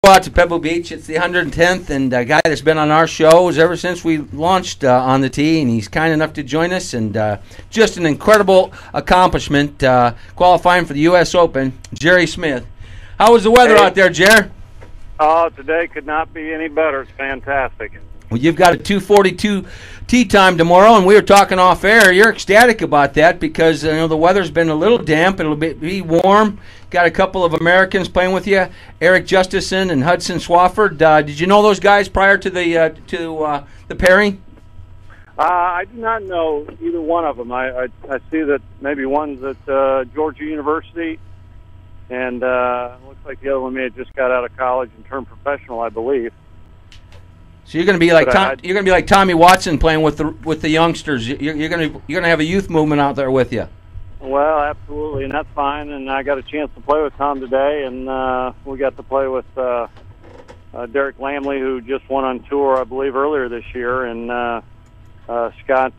out to Pebble Beach. It's the 110th, and a guy that's been on our shows ever since we launched on the tee, and he's kind enough to join us, and just an incredible accomplishment qualifying for the U.S. Open, Jerry Smith. How was the weather out there, Jer? Oh, today could not be any better. It's fantastic. Well, you've got a 2:42 tee time tomorrow, and we were talking off air. You're ecstatic about that because the weather's been a little damp. It'll be warm. Got a couple of Americans playing with you, Eric Justison and Hudson Swafford. Did you know those guys prior to the pairing? I do not know either one of them. I see that maybe one's at Georgia University, and it looks like the other one may have just got out of college and turned professional, I believe. So you're going to be like Tommy Watson playing with the youngsters. You're going to have a youth movement out there with you. Well, absolutely, and that's fine. And I got a chance to play with Tom today, and we got to play with Derek Lamley, who just won on tour, I believe, earlier this year, and Scott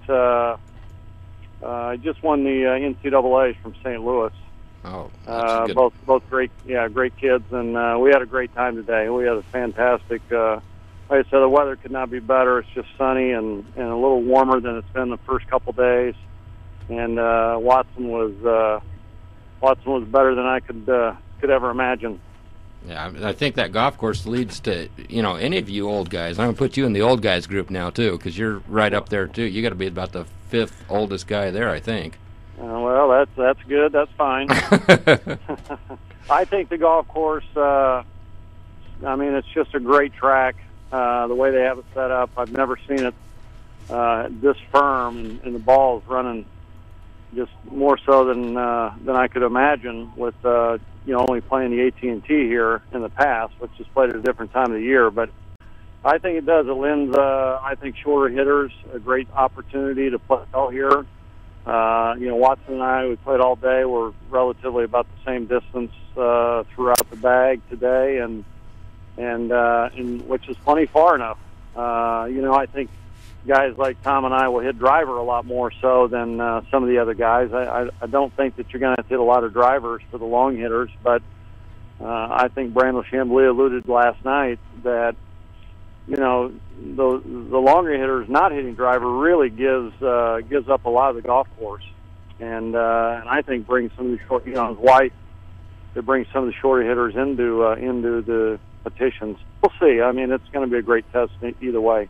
just won the NCAAs from St. Louis. Oh, that's good. Both great kids, and we had a great time today. We had a fantastic. Like I said, the weather could not be better. It's just sunny and a little warmer than it's been the first couple days. And Watson was better than I could ever imagine. Yeah, I think that golf course leads to any of you old guys. I'm gonna put you in the old guys group now too, because you're right up there too. You got to be about the 5th oldest guy there, I think. Well, that's good. That's fine. I think the golf course. It's just a great track. The way they have it set up, I've never seen it this firm, and the ball is running just more so than I could imagine with only playing the AT&T here in the past, which is played at a different time of the year. But I think it does. It lends I think shorter hitters a great opportunity to play out here. Watson and I, we played all day. We're relatively about the same distance throughout the bag today, and which is plenty far enough. I think guys like Tom and I will hit driver a lot more so than some of the other guys. I don't think that you're going to hit a lot of drivers for the long hitters, but I think Brandel Chambly alluded last night that the longer hitters not hitting driver really gives up a lot of the golf course, and I think brings some of the short, his wife, to bring some of the shorter hitters into the petitions. We'll see. It's going to be a great test either way.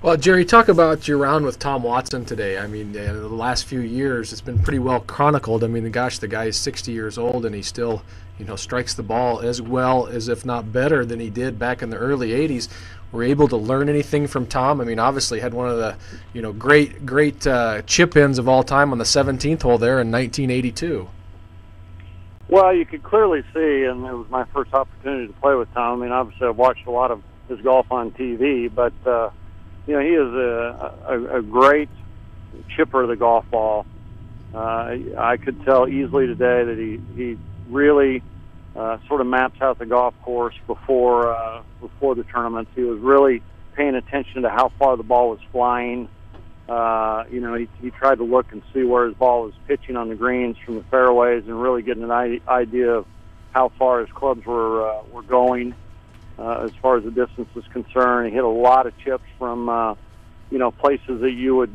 Well, Jerry, talk about your round with Tom Watson today. The last few years, it's been pretty well chronicled. The guy is 60 years old, and he still, strikes the ball as well as, if not better, than he did back in the early 80s. Were you able to learn anything from Tom? Obviously had one of the, great chip-ins of all time on the 17th hole there in 1982. Well, you could clearly see, and it was my first opportunity to play with Tom. Obviously I've watched a lot of his golf on TV, but he is a great chipper of the golf ball. I could tell easily today that he really sort of maps out the golf course before the tournaments. He was really paying attention to how far the ball was flying. He tried to look and see where his ball was pitching on the greens from the fairways, and really getting an idea of how far his clubs were going. As far as the distance is concerned, he hit a lot of chips from places that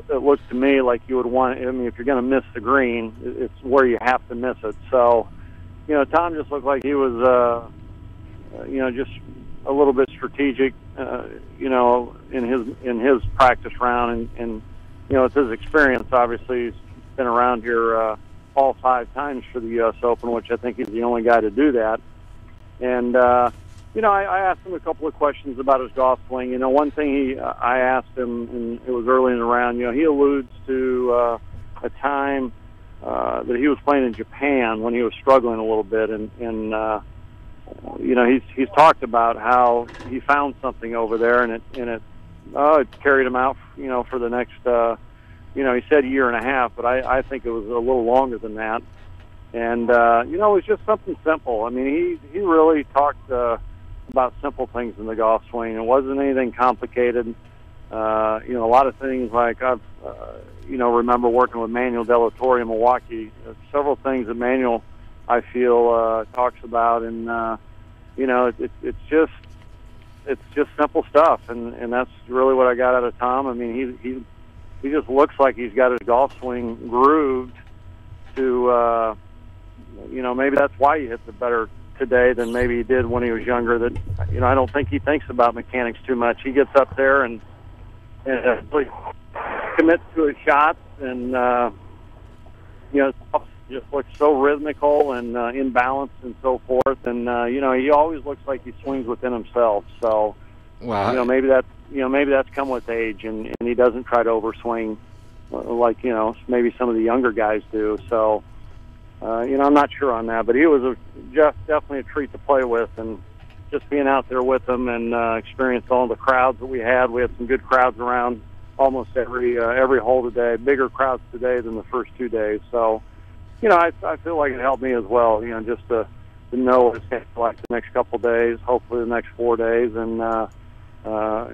it looked to me like you would want. If you're going to miss the green, it's where you have to miss it. So, Tom just looked like he was, just a little bit strategic, in his practice round, and it's his experience. Obviously, he's been around here all 5 times for the U.S. Open, which I think he's the only guy to do that. And I asked him a couple of questions about his golf swing. One thing I asked him, and it was early in the round. He alludes to a time that he was playing in Japan when he was struggling a little bit, and he's talked about how he found something over there, and it carried him out, for the next, he said a year and a half, but I think it was a little longer than that. And it was just something simple. He really talked about simple things in the golf swing. It wasn't anything complicated. A lot of things like I've remember working with Manuel De La Torre in Milwaukee. Several things that Manuel I feel talks about, and you know, it's just simple stuff, and that's really what I got out of Tom. I mean, he just looks like he's got his golf swing grooved to, you know, maybe that's why he hits it better today than maybe he did when he was younger. That, you know, I don't think he thinks about mechanics too much. He gets up there and really commits to his shots, and you know, just looks so rhythmical and in balance and so forth. And you know, he always looks like he swings within himself. So, Wow. you know, maybe that's come with age, and he doesn't try to overswing like, you know, maybe some of the younger guys do. So, you know, I'm not sure on that, but he was definitely a treat to play with, and just being out there with him and experience all the crowds that we had. We had some good crowds around almost every hole today. Bigger crowds today than the first 2 days. So, you know, I feel like it helped me as well. You know, just to know what it's going to be like the next couple of days, hopefully the next 4 days, and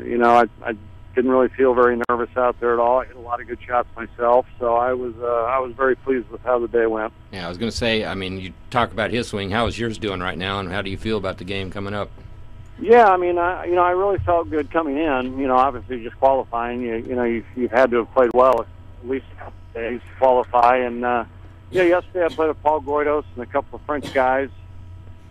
you know, I didn't really feel very nervous out there at all. I hit a lot of good shots myself, so I was very pleased with how the day went. Yeah, I was going to say, I mean, you talk about his swing. How is yours doing right now, and how do you feel about the game coming up? Yeah, I mean, you know, I really felt good coming in. You know, obviously just qualifying, you know, you've had to have played well at least a couple of days to qualify. And yeah, yesterday I played with Paul Goydos and a couple of French guys,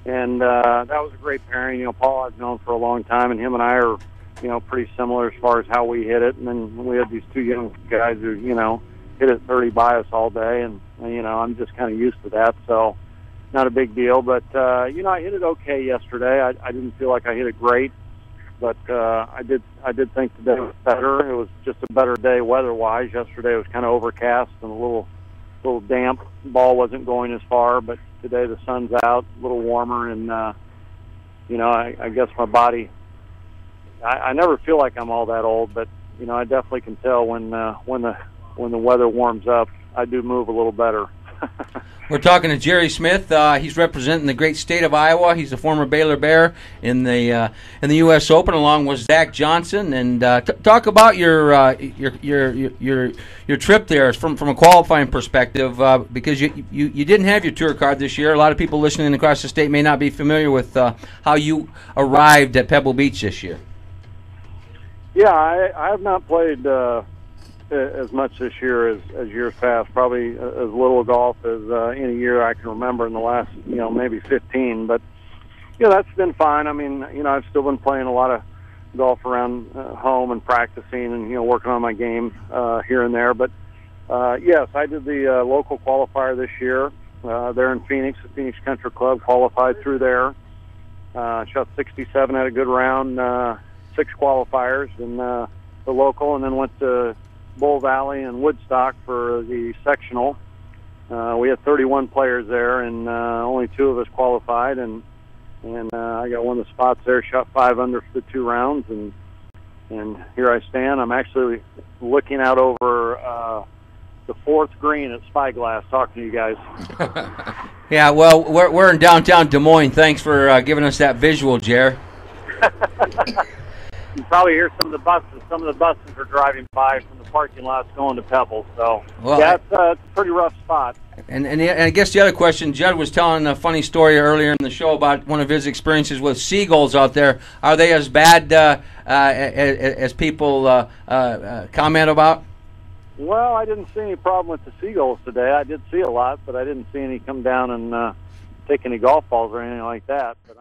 and that was a great pairing. You know, Paul I've known for a long time, and him and I are, you know, pretty similar as far as how we hit it. And then we had these two young guys who, you know, hit it 30 by us all day, and you know, I'm just kind of used to that, so not a big deal. But you know, I hit it okay yesterday. I didn't feel like I hit it great, but I did think today was better. It was just a better day weather-wise. Yesterday was kind of overcast and a little damp. Ball wasn't going as far, but today the sun's out, a little warmer, and you know, I guess my body. I never feel like I'm all that old, but you know, I definitely can tell when the weather warms up, I do move a little better. We're talking to Jerry Smith. He's representing the great state of Iowa. He's a former Baylor Bear in the U.S. Open, along with Zach Johnson. And talk about your trip there from a qualifying perspective, because you didn't have your tour card this year. A lot of people listening across the state may not be familiar with how you arrived at Pebble Beach this year. Yeah, I have not played as much this year as years past. Probably as little golf as any year I can remember in the last, you know, maybe 15. But you know, that's been fine. I mean, you know, I've still been playing a lot of golf around home and practicing, and you know, working on my game here and there. But yes, I did the local qualifier this year there in Phoenix. The Phoenix Country Club qualified through there. Shot 67, had a good round. 6 qualifiers in the local, and then went to Bull Valley and Woodstock for the sectional. We had 31 players there, and only 2 of us qualified, and I got one of the spots there, shot 5 under for the 2 rounds, and here I stand. I'm actually looking out over the 4th green at Spyglass, talking to you guys. Yeah, well, we're in downtown Des Moines. Thanks for giving us that visual, Jer. You probably hear some of the buses. Some of the buses are driving by from the parking lots going to Pebble. So, well, yeah, it's a pretty rough spot. And I guess the other question, Judd was telling a funny story earlier in the show about one of his experiences with seagulls out there. Are they as bad as people comment about? Well, I didn't see any problem with the seagulls today. I did see a lot, but I didn't see any come down and take any golf balls or anything like that. But